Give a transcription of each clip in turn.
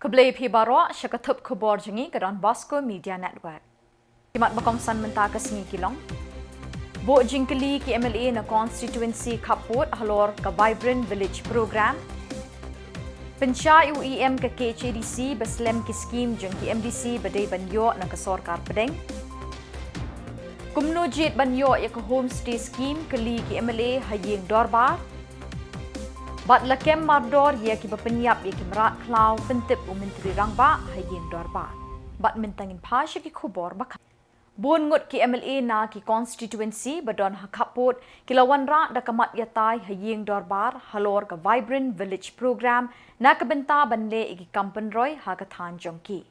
Keblai Pibaro, Shakatup Khuborjylla ke Bosco Media Network. Kimat bakong san menta ke singi kilong. Bo jingkeli ki MLA na constituency Khubor halor ke Vibrant Village Program. Penca UEM ke KHDC beslem ki scheme jeng ki MDC badai banyo na ke sorkar pedeng. Kumno jit banyo ya ke Homestay scheme keli ki MLA hayeng dorbar. Bat lakem mardor ya ki bapenyap ya ki merat klau pentip Menteri Rangba hayeng dorbar. Bat mentangin pasya ki Khubor bakal. Bun ngut ki MLA na ki constituency badon hakapot kilawan ra da kamat yatai hayeng dorbar halor ka Vibrant Village Program na kabenta banle iki kampen roy ha ka than jongki.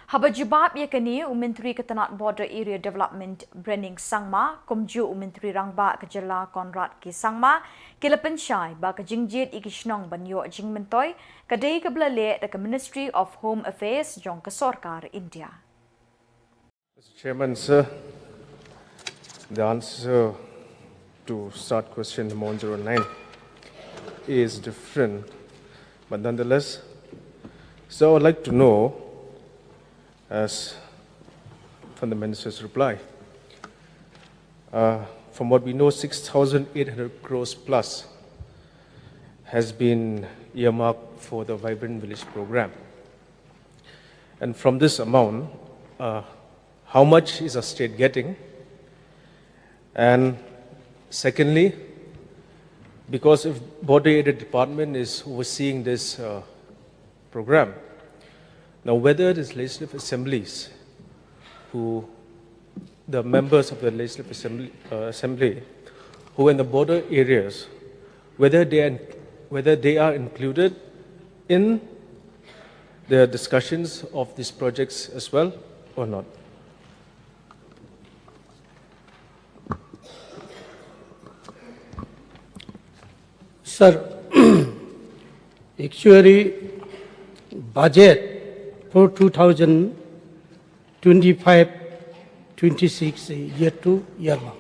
Haba jubab ya kani Menteri Ketanat Border Area Development Brening Sangma kumju Menteri Rangba ke Jylla Konrad ki Sangma kilapen syai ba ka jingjit iki Shillong banyo jing mentoy kadai ke blale da ka Ministry of Home Affairs jong ka Sarkar India. Mr. Chairman, sir, the answer to start question number 109 is different, but nonetheless, so I would like to know, as from the minister's reply, from what we know, 6,800 crores plus has been earmarked for the Vibrant Village program. And from this amount, how much is the state getting? And secondly, because if Border Area Department is overseeing this program, now whether these legislative assemblies, the members of the legislative assembly, who are in the border areas, whether they are included in the discussions of these projects as well or not? Sir, actually, budget for 2025-26 year to year one.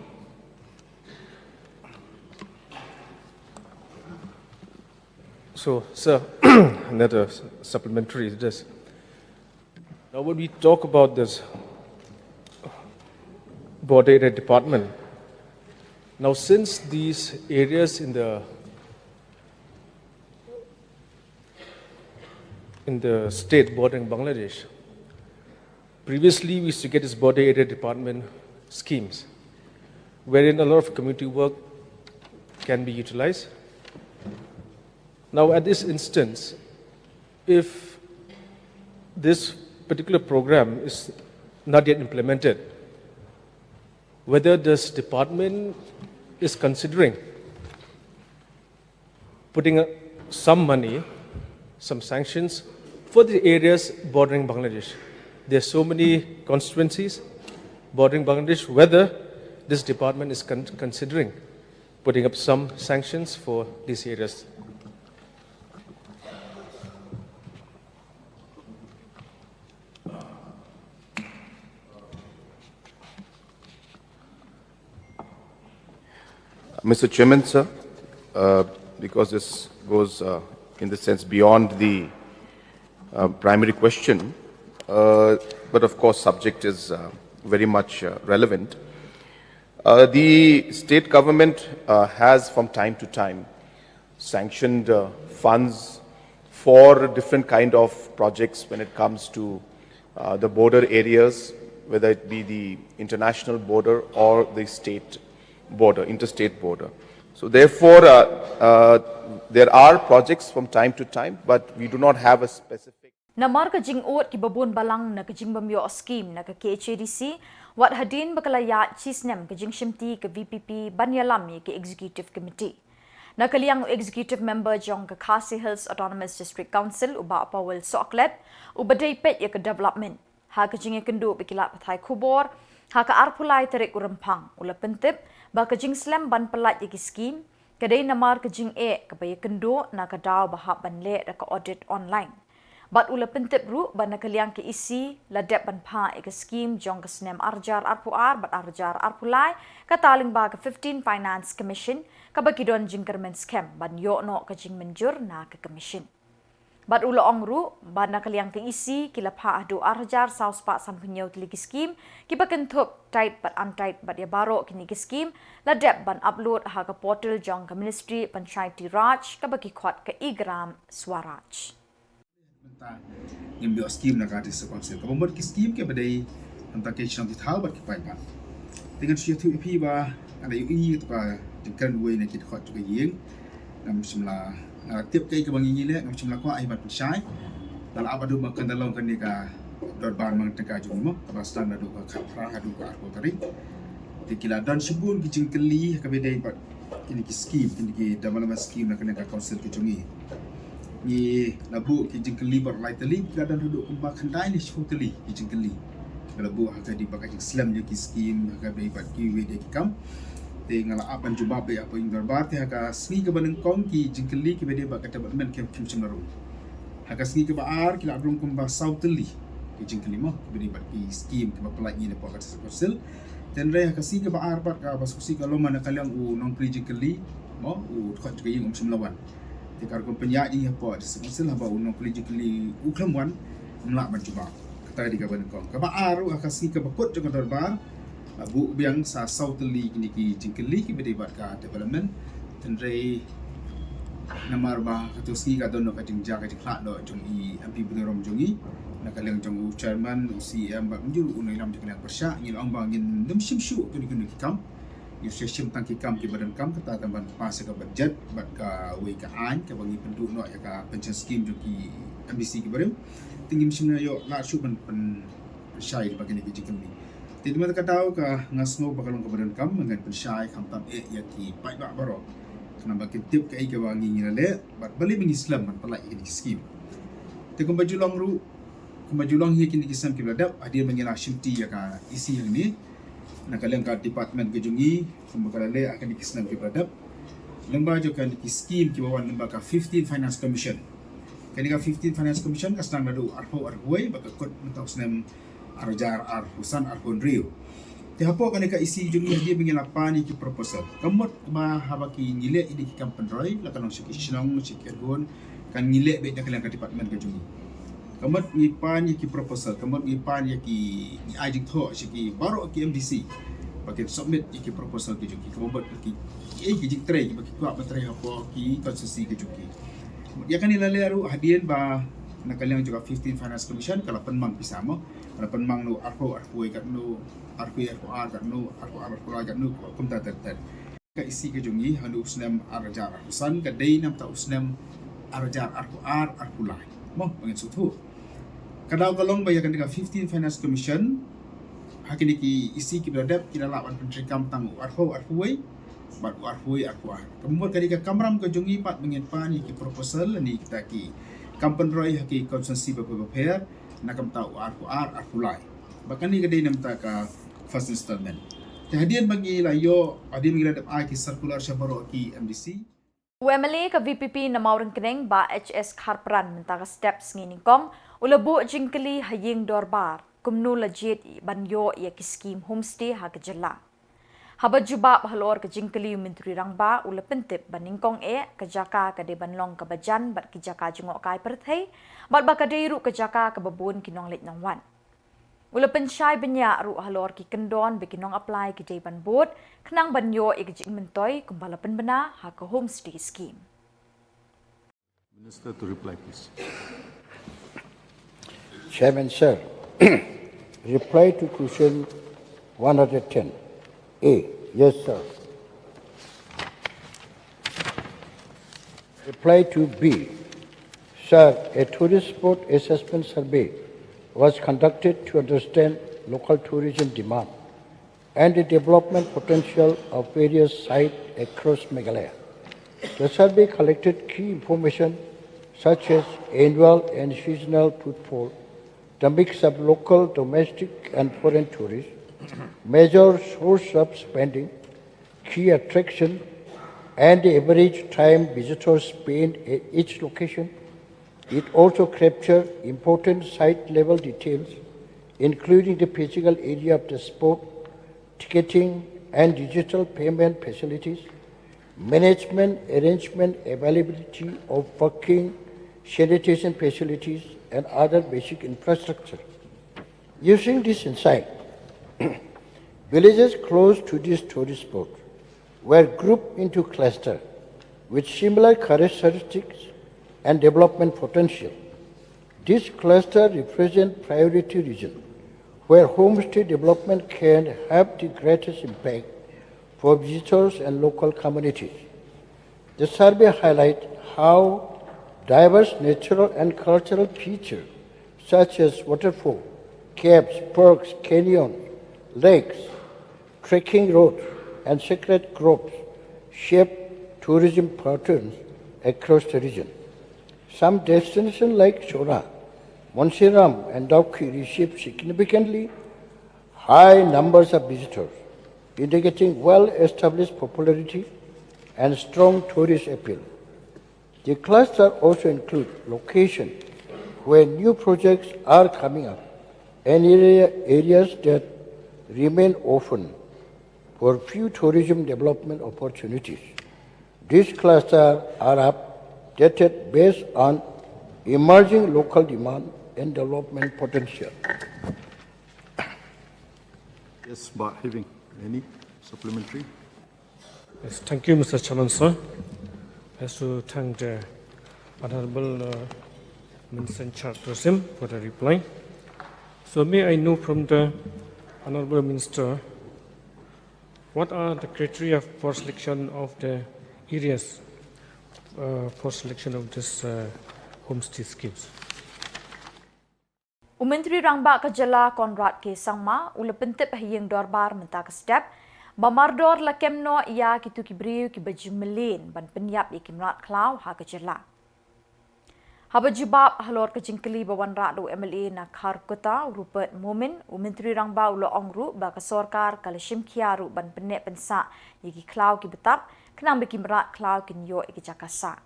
So, sir, another supplementary is this. Now, when we talk about this Border Area Department, now since these areas in the state bordering Bangladesh, previously we used to get this Border Area Department schemes, wherein a lot of community work can be utilized. Now, at this instance, if this particular program is not yet implemented, whether this department is considering putting some money, some sanctions for the areas bordering Bangladesh. There are so many constituencies bordering Bangladesh, whether this department is considering putting up some sanctions for these areas. Mr. Chairman, sir, because this goes in the sense beyond the primary question, but of course subject is very much relevant. The state government has from time to time sanctioned funds for different kind of projects when it comes to the border areas, whether it be the international border or the state border, interstate border. So therefore, there are projects from time to time, but we do not have a specific. Namar ka jing ot ki babun balang na ka jing bamyo scheme na ka KHDC, wat hadin bakalaya chisnem ka jing shimti ka VPP banyalami ka executive committee. Na kaliyang executive member jong ka Khasi Hills Autonomous District Council uba apawal soklet, ubaday pet ya ka development. Ha ka jing ikendu bikilat patay Khubor, ha ka arpulay tarik Rymphang, ula pentip, ba ka jing slam ban pelat ya ki scheme, kaday namar ka jing kabaya kendo na ka daw bahap banle da ka audit online. Bat ula pentip ru ban nakaliang ke isi ladep ban pa eka scheme jong ka snem arjar arpuar bat arjar arpulai kataling ba ka 15 Finance Commission kabakidon jing kermen scam ban yo no ka jing menjur na ka commission. Bat ulo ongru, bat nakaliang keisi, kila pa adu arjar saus pak sampunyau teliki skim, kipa kentup tight bat untight bat ya baro kini ki skim, ladep ban upload ha ke portal jong ke Ministry Panchayati Raj ke bagi kuat ke igram Swaraj. Yang biar skim nak ada sekonsep. Kalau buat skim ke badai tentang kisah di tahu bat kipai ban. Dengan suatu tu ipi bah ada UI tu ka jengkan way nak kita kuat juga yang nam semula tiap kali ke bangi ni le nam semula kuat ai bat pensai. Dalam apa tu makan dalam kan ni ka dot ban mang tengah jumma kabastan adu ka khapra adu ka aku tadi. Tikila dan sebun ki jengkeli ka badai bat kini ki skim kini ki dalam skim nak kena ka council ke jungi. Ni labu ki jengkeli berlai teli kadang duduk kumbak kendai ni shuteli ki jengkeli labu akan dipakai Islam je ki skim akan beribat ki we de kam te ngala apan juba be apa yang darbar te haka sni ke baneng kong ki jengkeli ki bede ba kata men kem kim semnaru haka sni ke baar ki la brung kumba sauteli ki jengkeli mo beribat ki skim ke pelai ni lepo kata sekosel dan re haka sni ke baar bat ka basusi kalau mana kalian u non pri jengkeli mo u khot ke yung semlawan Tekar kompenya ini apa disebut lah bahawa nak kerja keli uklamwan melak mencuba kata di kawan kong kaba aru akasi kabakut jangan darbar bu biang sa sauteli kini ki jingkeli ki berdebat ka development tendre namar ba kata ski ka dono ka jingja ka jikla do jong i MP Bunerom jongi nak kalian jong chairman CM ba menjulu unai lam jikla persya ngil ong bang ngin dem simshu kini kini kam Yusuf tangki kam ki badan kam kata tamban pas ke budget bat ka we ka an ke bagi penduduk no ya ka pension scheme jo ki MBC ki barem tinggi mesin yo la su pen syai bagi ni ki kami jadi mata kata ka ngasno bakalong ke badan kam dengan pensyai kam tam ya ki pai ba baro kena bagi tip ke ke wangi ni le bat bali meng Islam man pelai ki scheme te ko bajulong ru ko bajulong hi ki kisam ki bladap adia mengira shimti ya ka isi yang ni nak kalian kat department kejungi pembekalale akan dikisnam ke beradab lembaga juga di skim ki bawan lembaga 15 finance commission kan ka 15 finance commission ka sedang nadu arpo arway baka kod mentau senam arjar ar husan arpon rio te hapo kan ka isi jungi dia bingilapani ki proposal kamot ma habaki ngile ini ki kampen roy la kan sik Shillong sik ergon kan ngile be kalian ka department kejungi kamot ipan ki proposal kamot ipan ki ni ajing tho ki baro ki MDC pakai submit ki proposal ki juki kamot ki ki jing tray ki bagi kuat bateri apa ki konsesi ki juki dia kan ilale aru hadian ba nak kalian juga 15 finance commission kalau penmang pisamo kalau penmang no arpo kat no arpo kat no arpo kat no kumta ter ka isi ki jungi hanu usnam arjar usan ka dei nam ta usnam arjar arpo lai mo ngin sutu Kadang kalong bayakan dengan 15 Finance Commission, hakini ki isi ki beradab kira lawan menteri kam tang arway, bat arway. Kemudian ketika kamram ke jongi pat mengenpan ki proposal ni kita ki kampen roy haki konsensi beberapa nak kam tahu arway. Bahkan ni kedai nam ta ka first installment. Kehadian bagi layo adi mengiradap ai ki circular syabaro ki MDC. UMLA ke VPP na maurang keneng ba HS Kharpran mentaka steps ngini kong ulabu jingkeli haying dorbar kumnu lajit banyo ya ki skim homestay ha ke Jylla. Haba juba halor ke jingkeli menteri rangba ula pentip baningkong ke jaka ke de banlong ke bajan bat ki jaka jungok kai perthai bat ba kadeiru ke jaka ke babun kinong lit nong wan. Ula pensyai banyak ru halor ki kendon bekinong apply ki jaiban board kenang banyo ikjing mentoy kumbala penbena ha ke homestay scheme. Minister to reply please. Chairman, sir, reply to question 110. A. Yes, sir. Reply to B. Sir, a tourist spot assessment survey was conducted to understand local tourism demand and the development potential of various sites across Meghalaya. The survey collected key information such as annual and seasonal footfall, the mix of local, domestic and foreign tourists, major source of spending, key attraction, and the average time visitors spend at each location. It also captured important site-level details, including the physical area of the spot, ticketing and digital payment facilities, management arrangement, availability of parking, sanitation facilities, and other basic infrastructure. Using this insight, villages close to this tourist spot were grouped into clusters with similar characteristics and development potential. This cluster represents priority region where homestay development can have the greatest impact for visitors and local communities. The survey highlights how diverse natural and cultural features such as waterfall, caves, parks, canyons, lakes, trekking routes, and sacred groves shape tourism patterns across the region. Some destinations like Shora, Monseram, and Dauki receive significantly high numbers of visitors, indicating well-established popularity and strong tourist appeal. The cluster also includes locations where new projects are coming up and areas that remain open for few tourism development opportunities. These clusters are updated based on emerging local demand and development potential. Yes, but having any supplementary? Yes, thank you, Mr. Chairman, sir. I have to thank the Honorable Minister in charge Tourism for the reply. So may I know from the Honorable Minister, what are the criteria for selection of the areas for selection of this homestay schemes? Menteri Rangba ke Jylla Konrad ke Samla ula pentip hayeng dorbar menta ke sedap bamardor la kemno ia kitu kibriu ki bajumelen ban penyap ikimrat klau ha ke Jylla. Habajibab halor ke jingkeli bawan radu MLA na Kharkota Rupert Momin Menteri Rangba ula ongru ba ke sorkar kalashim kiaru ban penek pensa yiki klau ki betap kenang bikimrat klau ki nyo iki jakasa.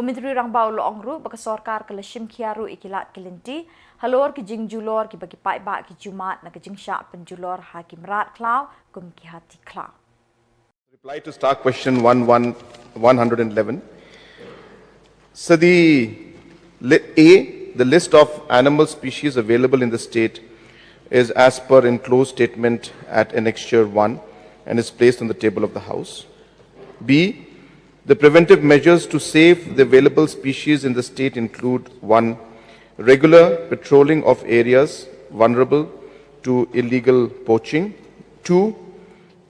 Menteri Rangba ula ongru ba ke sorkar kalashim kiaru ikilat kelenti halor ki jing julor ki bagi pai ba ki jumat na ki jing syak penjulor hakim rat klau kum ki hati klau. Reply to star question 111. So the list of animal species available in the state is as per enclosed statement at Annexure 1 and is placed on the table of the House. B, the preventive measures to save the available species in the state include 1. Regular patrolling of areas vulnerable to illegal poaching. 2.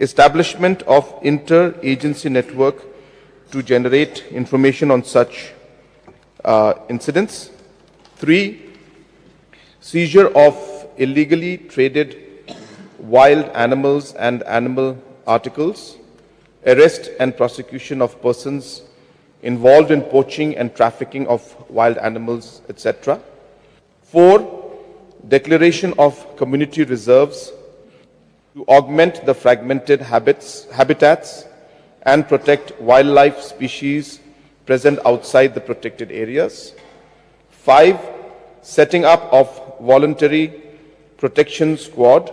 Establishment of inter-agency network to generate information on such incidents. 3. Seizure of illegally traded wild animals and animal articles. Arrest and prosecution of persons involved in poaching and trafficking of wild animals, etc. 4. Declaration of community reserves to augment the fragmented habitats and protect wildlife species present outside the protected areas. 5. Setting up of voluntary protection squad.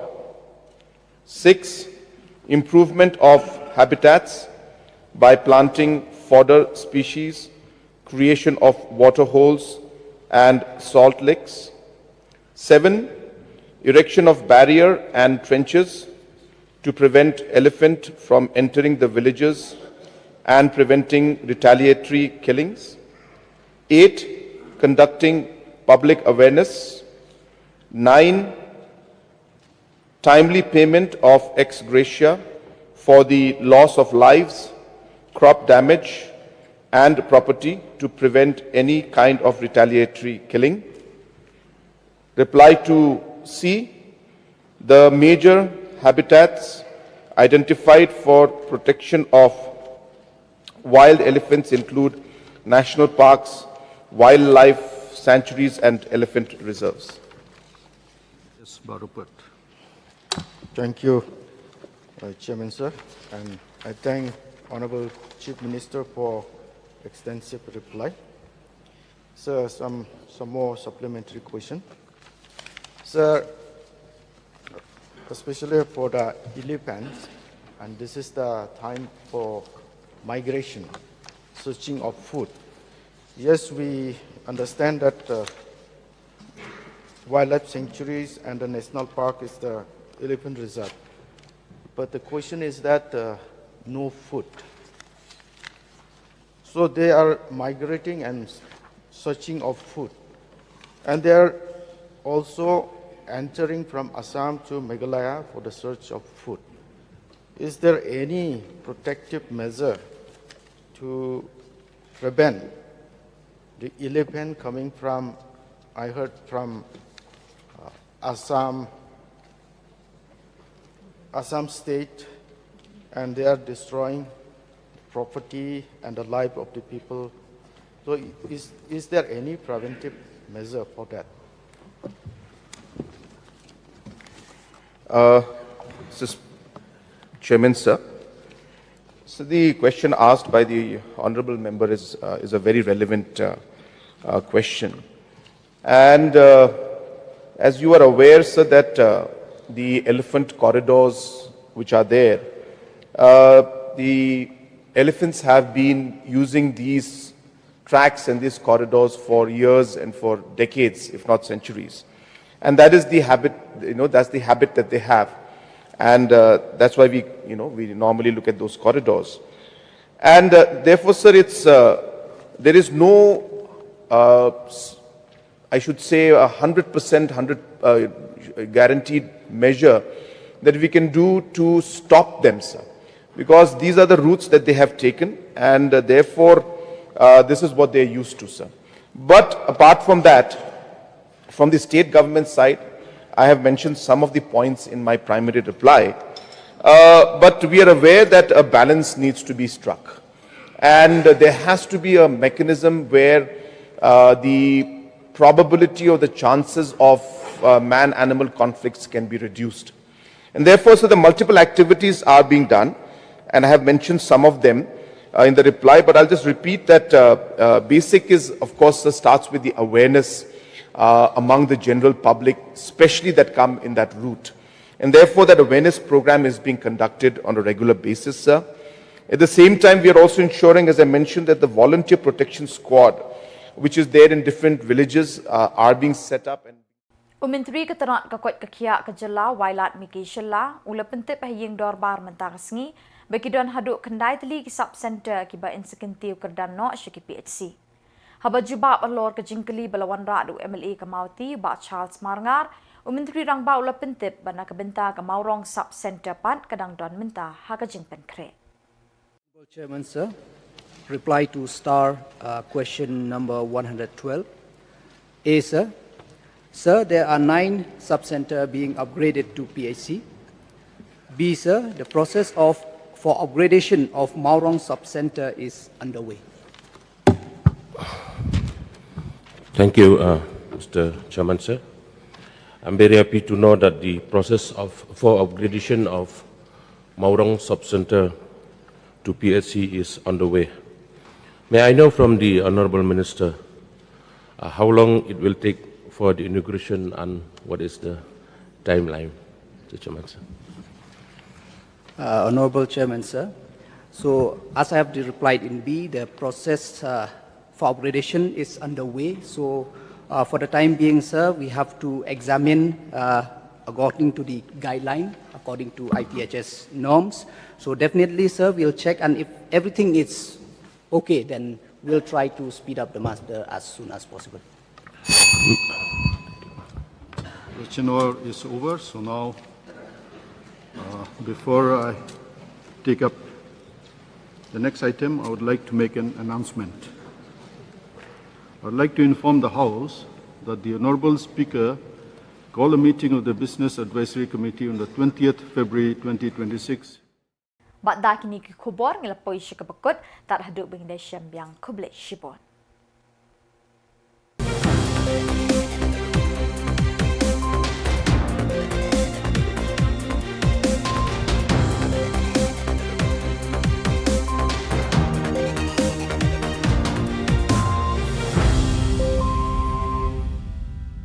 6. Improvement of habitats by planting fodder species, creation of water holes and salt licks. 7. Erection of barrier and trenches to prevent elephant from entering the villages and preventing retaliatory killings. 8. Conducting public awareness. 9. Timely payment of ex gratia for the loss of lives, crop damage, and property to prevent any kind of retaliatory killing. Reply to C. The major habitats identified for protection of wild elephants include national parks, wildlife sanctuaries, and elephant reserves. Yes, Rupert. Thank you, Chairman, sir. And I thank Honorable Chief Minister for extensive reply. Sir, some more supplementary question. Sir, especially for the elephants, and this is the time for migration, searching of food. yes, we understand that wildlife sanctuaries and the national park is the elephant reserve. But the question is that no food. So they are migrating and searching of food. And they are also entering from Assam to Meghalaya for the search of food. Is there any protective measure to prevent the elephant coming from, I heard from Assam state, and they are destroying property and the life of the people. So is there any preventive measure for that? Chairman, sir. So the question asked by the honourable member is a very relevant question. And as you are aware, sir, that the elephant corridors which are there, the elephants have been using these tracks and these corridors for years and for decades, if not centuries. And that is the habit, that's the habit that they have. And that's why we normally look at those corridors. And therefore, sir, there is no, I should say, 100% guaranteed measure that we can do to stop them, sir. Because these are the routes that they have taken, and therefore, this is what they're used to, sir. But apart from that, from the state government side, I have mentioned some of the points in my primary reply. But we are aware that a balance needs to be struck. And there has to be a mechanism where the probability or the chances of man-animal conflicts can be reduced. And therefore, so the multiple activities are being done, and I have mentioned some of them in the reply, but I'll just repeat that basic is, of course, starts with the awareness among the general public, especially that come in that route. And therefore, that awareness program is being conducted on a regular basis, sir. At the same time, we are also ensuring, as I mentioned, that the volunteer protection squad, which is there in different villages, are being set up. And Menteri Keterangan Kakot Kakia ke Jylla Wailat Miki Shilla ula pentip haying dorbar mentarasngi bagi don haduk kendai teli ki sub center ki ba insekentiu kerdan no syaki PHC. Haba jubab alor ke jingkeli balawan radu MLA Kamauti ba Charles Marngar Menteri Rangba ula pentip bana ke benta ke Maurong sub center pan kadang don menta ha ke jingpen kre. Chairman, sir, reply to star question number 112. A, sir. Sir, there are 9 sub-centers being upgraded to PHC. B, sir, the process for upgradation of Maurong sub-center is underway. Thank you, Mr. Chairman, sir. I'm very happy to know that the process for upgradation of Maurong sub-center to PHC is underway. May I know from the Honourable Minister how long it will take for the inauguration and what is the timeline, Mr. Chairman, sir? Honorable Chairman, sir. So, as I have replied in B, the process for upgradation is underway. So, for the time being, sir, we have to examine according to the guideline, according to IPHS norms. So, definitely, sir, we'll check, and if everything is okay, then we'll try to speed up the matter as soon as possible. Question hour is over, so now, before I take up the next item, I would like to make an announcement. I would like to inform the House that the Honourable Speaker called a meeting of the Business Advisory Committee on the 20th February 2026. Bat da kini ki Khubor ngilapoi syakabakut tat haduk bingdai syambiang Khuborjylla.